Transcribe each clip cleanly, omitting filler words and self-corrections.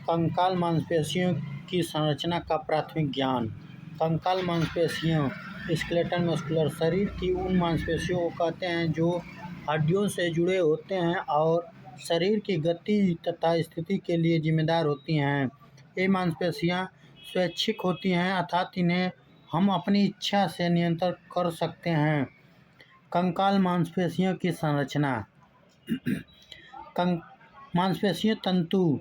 कंकाल मांसपेशियों की संरचना का प्राथमिक ज्ञान। कंकाल मांसपेशियों स्केलेटल मस्कुलर शरीर की उन मांसपेशियों को कहते हैं जो हड्डियों से जुड़े होते हैं और शरीर की गति तथा स्थिति के लिए जिम्मेदार होती हैं। ये मांसपेशियां स्वैच्छिक होती हैं अर्थात इन्हें हम अपनी इच्छा से नियंत्रण कर सकते हैं। कंकाल मांसपेशियों की संरचना। मांसपेशीय तंतु।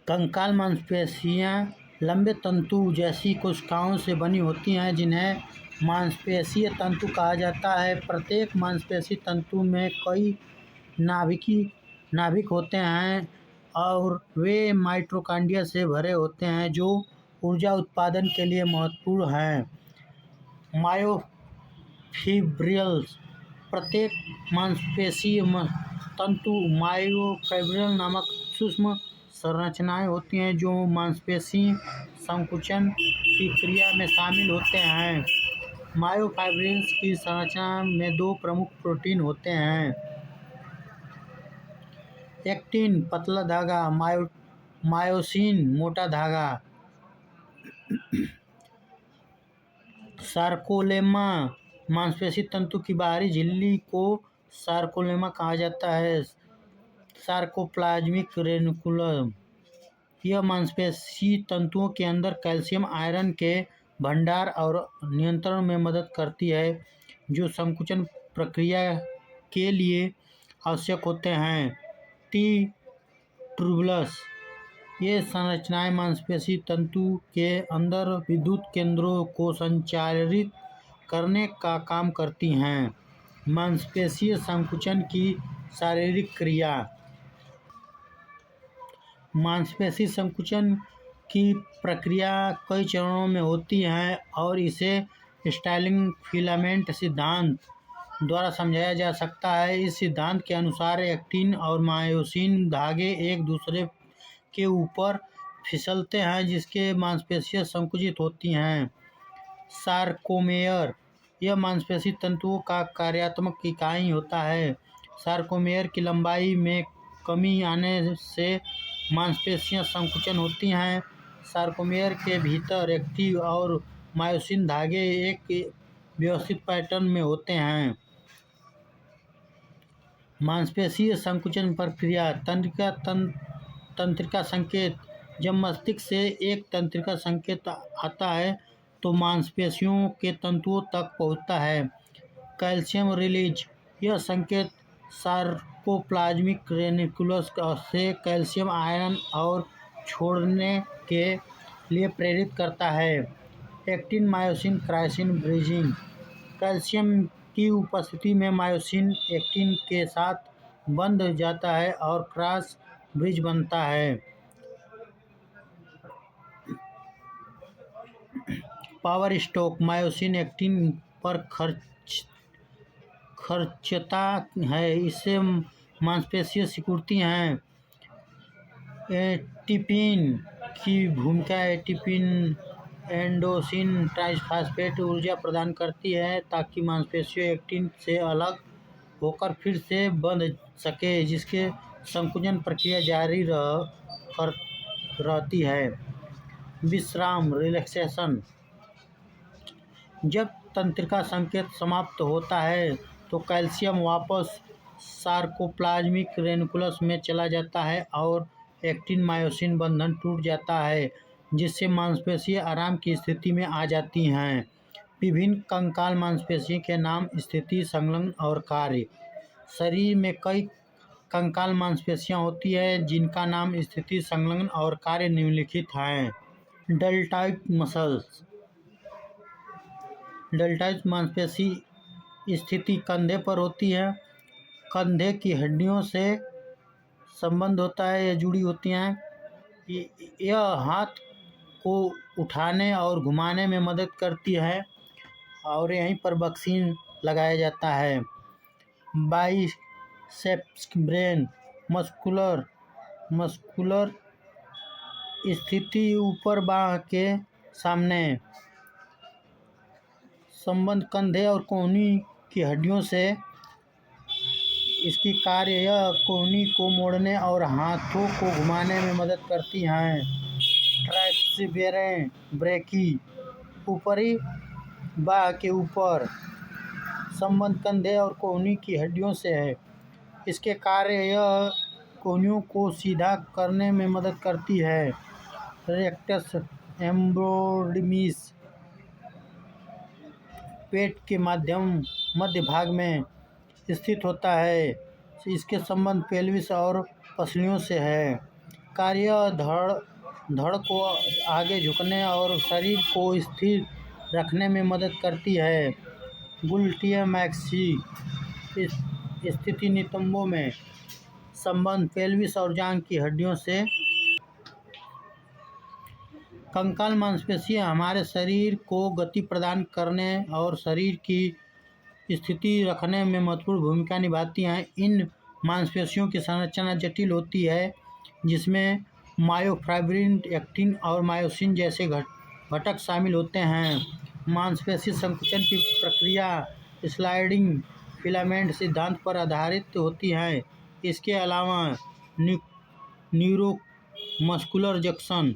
कंकाल मांसपेशियां लंबे तंतु जैसी कोशिकाओं से बनी होती हैं जिन्हें मांसपेशीय तंतु कहा जाता है। प्रत्येक मांसपेशी तंतु में कई नाभिक होते हैं और वे माइटोकॉन्ड्रिया से भरे होते हैं जो ऊर्जा उत्पादन के लिए महत्वपूर्ण हैं। मायोफिब्रिल्स। प्रत्येक मांसपेशीय तंतु मायोफिब्रिल नामक सूक्ष्म संरचनाएं होती हैं जो मांसपेशी संकुचन की क्रिया में शामिल होते हैं। मायोफिब्रिल्स की संरचना में दो प्रमुख प्रोटीन होते हैं। एक्टिन पतला धागा, मायोसिन मोटा धागा। सार्कोलेमा। मांसपेशी तंतु की बाहरी झिल्ली को सार्कोलेमा कहा जाता है। Sarcoplasmic reticulum. यह मांसपेशी तंतुओं के अंदर कैल्शियम आयरन के भंडार और नियंत्रण में मदद करती है जो संकुचन प्रक्रिया के लिए आवश्यक होते हैं। T tubules. ये संरचनाएं मांसपेशी तंतु के अंदर विद्युत केंद्रों को संचारित करने का काम करती हैं। मांसपेशीय संकुचन की शारीरिक क्रिया। मांसपेशी संकुचन की प्रक्रिया कई चरणों में होती है और इसे स्टाइलिंग फिलामेंट सिद्धांत द्वारा समझाया जा सकता है। इस सिद्धांत के अनुसार एक्टिन और मायोसिन धागे एक दूसरे के ऊपर फिसलते हैं जिससे मांसपेशियां संकुचित होती हैं। सार्कोमेयर। यह मांसपेशी तंतुओं का कार्यात्मक इकाई होता है। सार्कोमेयर की लंबाई में कमी आने से मांसपेशियां संकुचन होती हैं। सार्कोमेयर के भीतर एक्टिन और मायोसिन धागे एक व्यवस्थित पैटर्न में होते हैं। मांसपेशीय संकुचन प्रक्रिया। तंत्रिका संकेत। जब मस्तिष्क से एक तंत्रिका संकेत आता है तो मांसपेशियों के तंतुओं तक पहुंचता है। Calcium release. यह संकेत सार्कोप्लाज्मिक रेटिकुलस से कैल्शियम आयन और छोड़ने के लिए प्रेरित करता है। Actin myosin cross bridging. Calcium की उपस्थिति में मायोसिन एक्टिन के साथ बंध जाता है और क्रॉस ब्रिज बनता है। Power stroke. मायोसिन एक्टिन पर खर्चता है, इससे मांसपेशियां सिकुड़ती हैं। एटिपिन की भूमिका। एटिपिन एंडोसिन ट्राइफॉस्फेट ऊर्जा प्रदान करती है ताकि मांसपेशियां एक्टिन से अलग होकर फिर से बंध सके जिससे संकुचन प्रक्रिया जारी रहती है। विश्राम रिलैक्सेशन। जब तंत्रिका संकेत समाप्त होता है तो कैल्शियम वापस सार्कोप्लाज्मिक रेटिकुलस में चला जाता है और एक्टिन मायोसिन बंधन टूट जाता है जिससे मांसपेशियां आराम की स्थिति में आ जाती हैं। विभिन्न कंकाल मांसपेशियों के नाम, स्थिति, संलग्न और कार्य। शरीर में कई कंकाल मांसपेशियां होती हैं जिनका नाम, स्थिति, संलग्न और कार्य निम्नलिखित हैं। Deltoid muscles. डेल्टॉइड मांसपेशी स्थिति कंधे पर होती है। कंधे की हड्डियों से संबंध होता है, यह जुड़ी होती हैं। यह हाथ को उठाने और घुमाने में मदद करती है और यहीं पर बक्सिन लगाया जाता है। Biceps brain. मस्कुलर स्थिति ऊपर बांह के सामने। संबंध कंधे और कोहनी की हड्डियों से इसकी कार्य यह कोहनी को मोड़ने और हाथों को घुमाने में मदद करती हैं। ट्रैक्सिबेरें ब्रेकी ऊपरी बाह के ऊपर संबंध कंधे और कोहनी की हड्डियों से है। इसके कार्य यह कोहनियों को सीधा करने में मदद करती है। रेक्टस एम्ब्रोडिमिस पेट के मध्य भाग में स्थित होता है। इसके संबंध पेल्विस और पसलियों से है। कार्य धड़ को आगे झुकने और शरीर को स्थिर रखने में मदद करती है। गुल्टियम मैक्सी स्थिति नितंबों में संबंध पेल्विस और जांघ की हड्डियों से। कंकाल मांसपेशियां हमारे शरीर को गति प्रदान करने और शरीर की स्थिति रखने में महत्वपूर्ण भूमिका निभाती हैं। इन मांसपेशियों की संरचना जटिल होती है, जिसमें मायोफाइब्रिन, एक्टिन और मायोसिन जैसे घटक शामिल होते हैं। मांसपेशी संकुचन की प्रक्रिया स्लाइडिंग फिलामेंट सिद्धांत पर आधारित होती है। इसके अलावा न्यूरोमस्कुलर जंक्शन